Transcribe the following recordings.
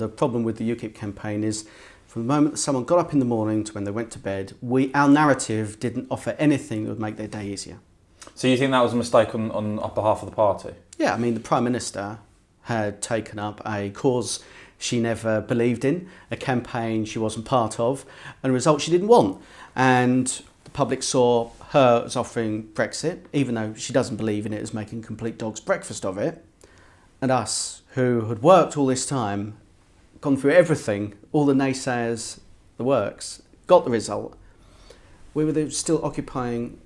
The problem with the UKIP campaign is from the moment that someone got up in the morning to when they went to bed, our narrative didn't offer anything that would make their day easier. So you think that was a mistake on behalf of the party? Yeah, I mean, the Prime Minister had taken up a cause she never believed in, a campaign she wasn't part of, and a result she didn't want. And the public saw her as offering Brexit, even though she doesn't believe in it, as making complete dog's breakfast of it. And us, who had worked all this time, gone through everything, all the naysayers, the works, got the result. We were still occupying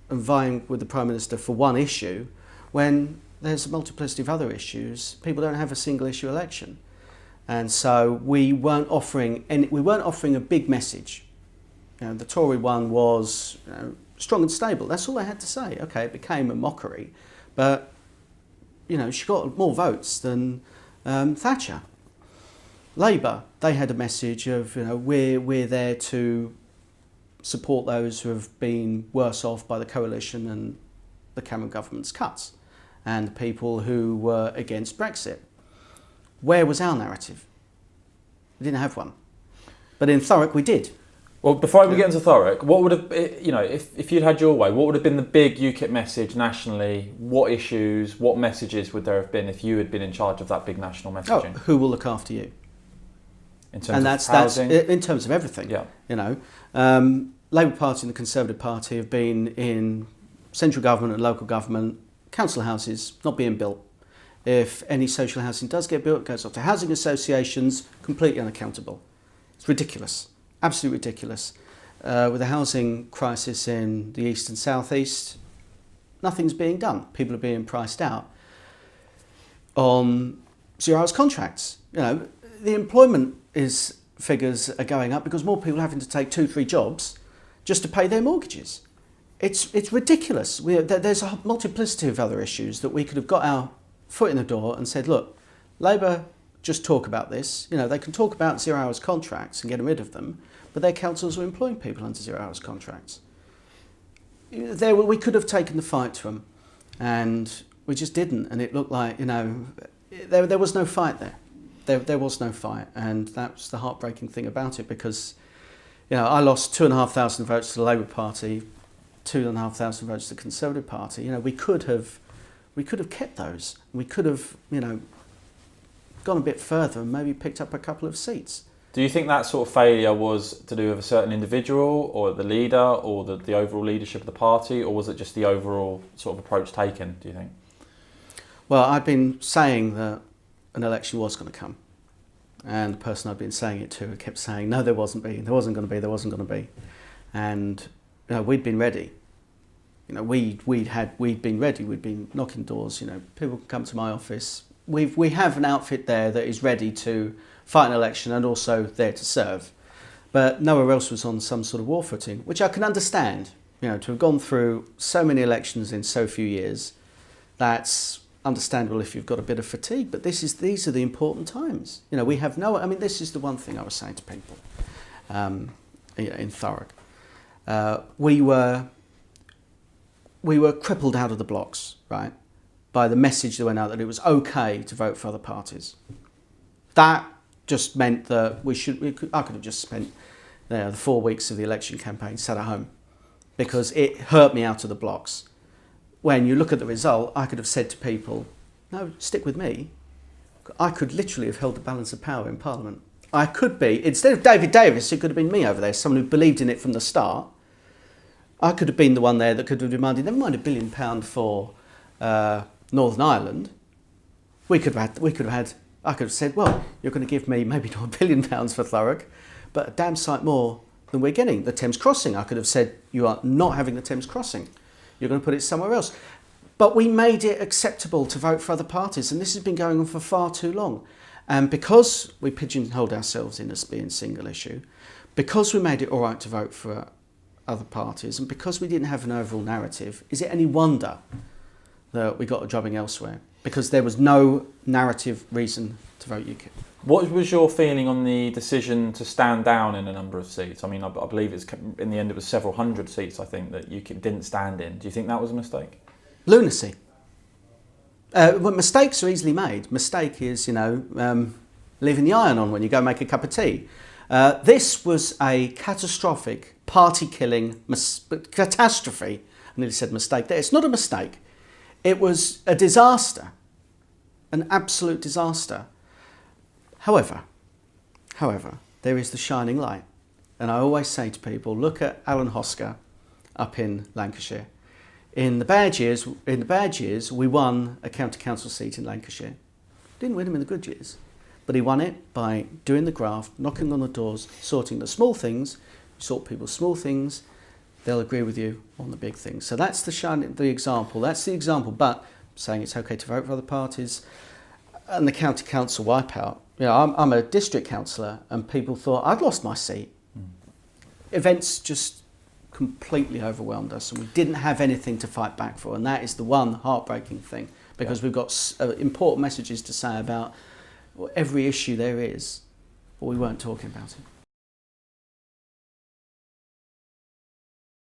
and vying with the Prime Minister for one issue when there's a multiplicity of other issues. People don't have a single issue election. And so we weren't offering a big message. You know, the Tory one was strong and stable. That's all they had to say. Okay, it became a mockery, but she got more votes than Thatcher. Labour, they had a message of we're there to support those who have been worse off by the coalition and the Cameron government's cuts, and the people who were against Brexit. Where was our narrative? We didn't have one. But in Thurrock we did. Well, before we get into Thurrock, what would have, if you'd had your way, what would have been the big UKIP message nationally? What issues, what messages would there have been if you had been in charge of that big national messaging? Who will look after you? In terms of housing? That's in terms of everything. Yeah. Labour Party and the Conservative Party have been in central government and local government, council houses not being built. If any social housing does get built, it goes off to housing associations, completely unaccountable. It's ridiculous, absolutely ridiculous. With the housing crisis in the east and southeast, nothing's being done. People are being priced out on 0 hours contracts. The employment figures are going up because more people are having to take 2-3 jobs just to pay their mortgages. It's ridiculous. There's a multiplicity of other issues that we could have got our foot in the door and said, look, Labour just talk about this. They can talk about 0 hours contracts and get rid of them, but their councils are employing people under 0 hours contracts. We could have taken the fight to them, and we just didn't. And it looked like, there was no fight there. There was no fight, and that's the heartbreaking thing about it, because I lost 2,500 votes to the Labour Party, 2,500 votes to the Conservative Party. We could have kept those. We could have gone a bit further and maybe picked up a couple of seats. Do you think that sort of failure was to do with a certain individual or the leader or the overall leadership of the party, or was it just the overall sort of approach taken, do you think? Well, I've been saying that an election was going to come, and the person I'd been saying it to kept saying, no, there wasn't going to be. And we'd been ready. We'd been ready. We'd been knocking doors. People can come to my office. We have an outfit there that is ready to fight an election and also there to serve. But nowhere else was on some sort of war footing, which I can understand. To have gone through so many elections in so few years, that's understandable if you've got a bit of fatigue. But these are the important times. We have this is the one thing I was saying to people in Thurrock. We were crippled out of the blocks, right, by the message that went out that it was okay to vote for other parties. That just meant that I could have just spent the 4 weeks of the election campaign sat at home, because it hurt me out of the blocks. When you look at the result, I could have said to people, no, stick with me. I could literally have held the balance of power in Parliament. I could be, instead of David Davis, it could have been me over there, someone who believed in it from the start. I could have been the one there that could have demanded, never mind £1 billion for Northern Ireland. I could have said, well, you're going to give me maybe not £1 billion for Thurrock, but a damn sight more than we're getting. The Thames Crossing, I could have said, you are not having the Thames Crossing. You're going to put it somewhere else. But we made it acceptable to vote for other parties, and this has been going on for far too long. And because we pigeonholed ourselves in as being single issue, because we made it all right to vote for other parties, and because we didn't have an overall narrative, is it any wonder that we got a drubbing elsewhere? Because there was no narrative reason to vote UKIP. What was your feeling on the decision to stand down in a number of seats? I mean, I believe in the end it was several hundred seats, I think, that UKIP didn't stand in. Do you think that was a mistake? Lunacy. Well, mistakes are easily made. Mistake is, leaving the iron on when you go make a cup of tea. This was a catastrophic, party-killing catastrophe. I nearly said mistake there. It's not a mistake. It was a disaster, an absolute disaster. However, there is the shining light. And I always say to people, look at Alan Hosker up in Lancashire. In the bad years, we won a county council seat in Lancashire. Didn't win him in the good years, but he won it by doing the graft, knocking on the doors, sorting the small things. You sort people's small things, they'll agree with you on the big things. So that's the example. That's the example. But saying it's okay to vote for other parties and the county council wipeout. You know, I'm a district councillor, and people thought I'd lost my seat. Events just completely overwhelmed us, and we didn't have anything to fight back for, and that is the one heartbreaking thing, because we've got important messages to say about every issue there is, but we weren't talking about it.